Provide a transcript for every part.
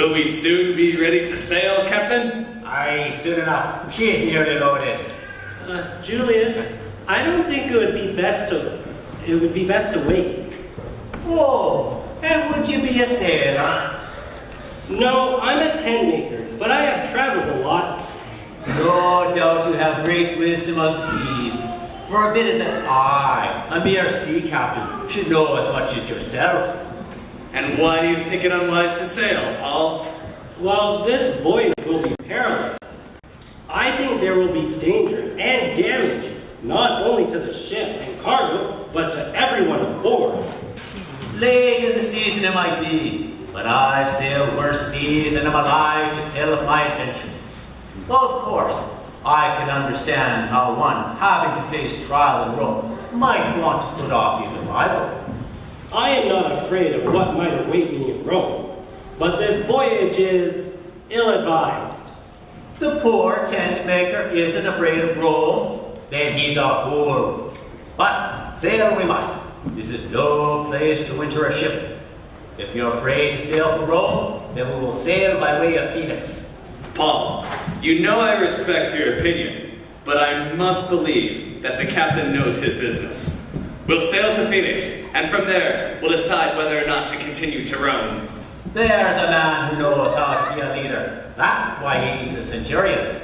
Will we soon be ready to sail, Captain? Aye, soon enough. She is nearly loaded. Julius, I don't think it would be best to wait. Oh, and would you be a sailor? No, I'm a tent maker, but I have traveled a lot. No doubt you have great wisdom of the seas. Forbid that I, a mere sea captain, should know as much as yourself. And why do you think it unwise to sail, Paul? Well, this voyage will be perilous. I think there will be danger and damage, not only to the ship and cargo, but to everyone aboard. Late in the season it might be, but I've sailed worse seas and am alive to tell of my adventures. Though of course, I can understand how one, having to face trial in Rome, might want to put off his arrival. I am not afraid of what might await me in Rome, but this voyage is ill-advised. The poor tent maker isn't afraid of Rome, then he's a fool. But sail we must. This is no place to winter a ship. If you're afraid to sail for Rome, then we will sail by way of Phoenix. Paul, you know I respect your opinion, but I must believe that the captain knows his business. We'll sail to Phoenix, and from there, we'll decide whether or not to continue to Rome. There's a man who knows how to be a leader. That's why he's a centurion.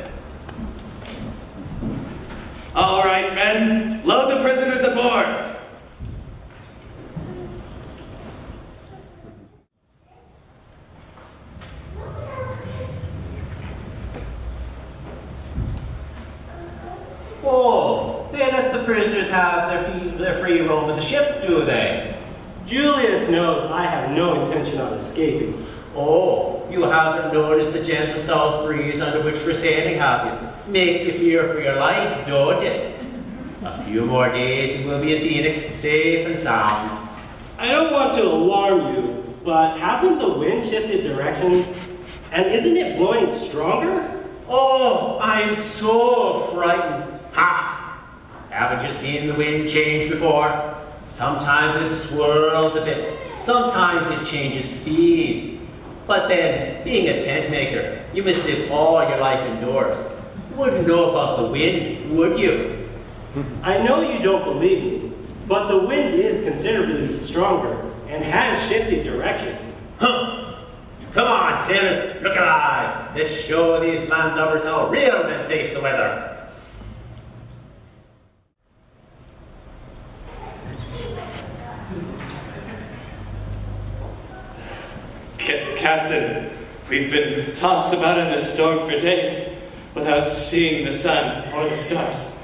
All right, men, load the prisoners aboard. Oh, they let the prisoners have their free roam in the ship, do they? Julius knows I have no intention of escaping. Oh, you haven't noticed the gentle south breeze under which we're sailing, have you? Makes you fear for your life, don't it? A few more days and we'll be in Phoenix, safe and sound. I don't want to alarm you, but hasn't the wind shifted directions? And isn't it blowing stronger? Oh, I'm so frightened. Ha! Haven't you seen the wind change before? Sometimes it swirls a bit, sometimes it changes speed. But then, being a tent maker, you must live all your life indoors. You wouldn't know about the wind, would you? I know you don't believe me, but the wind is considerably stronger and has shifted directions. Humph! Come on, sailors, look alive. Let's show these landlubbers how real men face the weather. Captain, we've been tossed about in this storm for days without seeing the sun or the stars.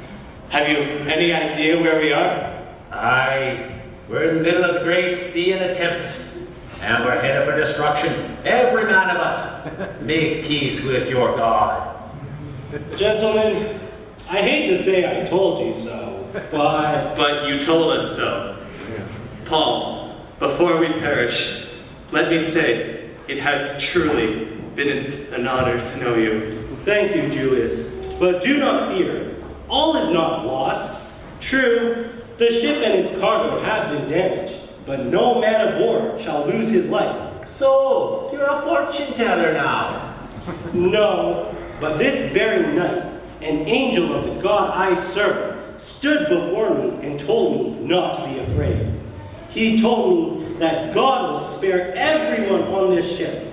Have you any idea where we are? Aye, we're in the middle of the great sea in a tempest, and we're headed for destruction, every man of us. Make peace with your God. Gentlemen, I hate to say I told you so, but... But you told us so. Paul, before we perish, let me say, it has truly been an honor to know you. Thank you, Julius. But do not fear. All is not lost. True, the ship and its cargo have been damaged, but no man aboard shall lose his life. So, you're a fortune teller now. No, but this very night, an angel of the God I serve stood before me and told me not to be afraid. He told me that God will spare everyone on this ship.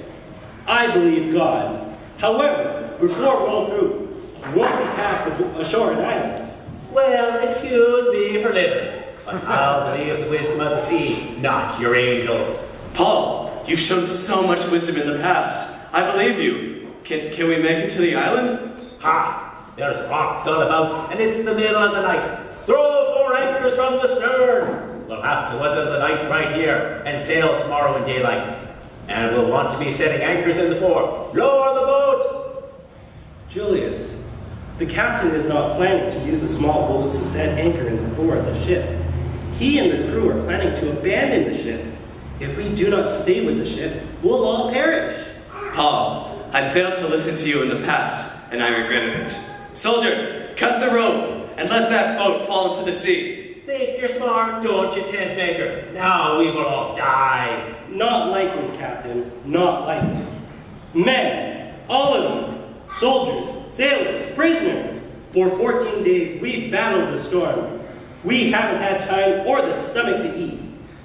I believe God. However, before it rolls through, we won't be cast ashore at Highland. Well, excuse me for living, but I'll believe the wisdom of the sea, not your angels. Paul, you've shown so much wisdom in the past. I believe you. Can we make it to the island? Ha! There's rocks all about, and it's the middle of the night. Throw 4 anchors from the stern. We'll have to weather the night right here and sail tomorrow in daylight. And we'll want to be setting anchors in the fore. Lower the boat! Julius, the captain is not planning to use the small boats to set anchor in the fore of the ship. He and the crew are planning to abandon the ship. If we do not stay with the ship, we'll all perish. Paul, I failed to listen to you in the past, and I regretted it. Soldiers, cut the rope and let that boat fall into the sea. Think you're smart, don't you, tent maker? Now we will all die. Not likely, Captain. Not likely. Men, all of you, soldiers, sailors, prisoners, for 14 days we battled the storm. We haven't had time or the stomach to eat.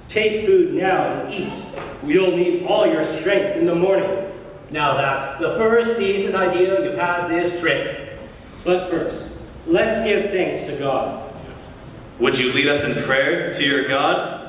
Take food now and eat. We'll need all your strength in the morning. Now that's the first decent idea you've had this trip. But first, let's give thanks to God. Would you lead us in prayer to your God?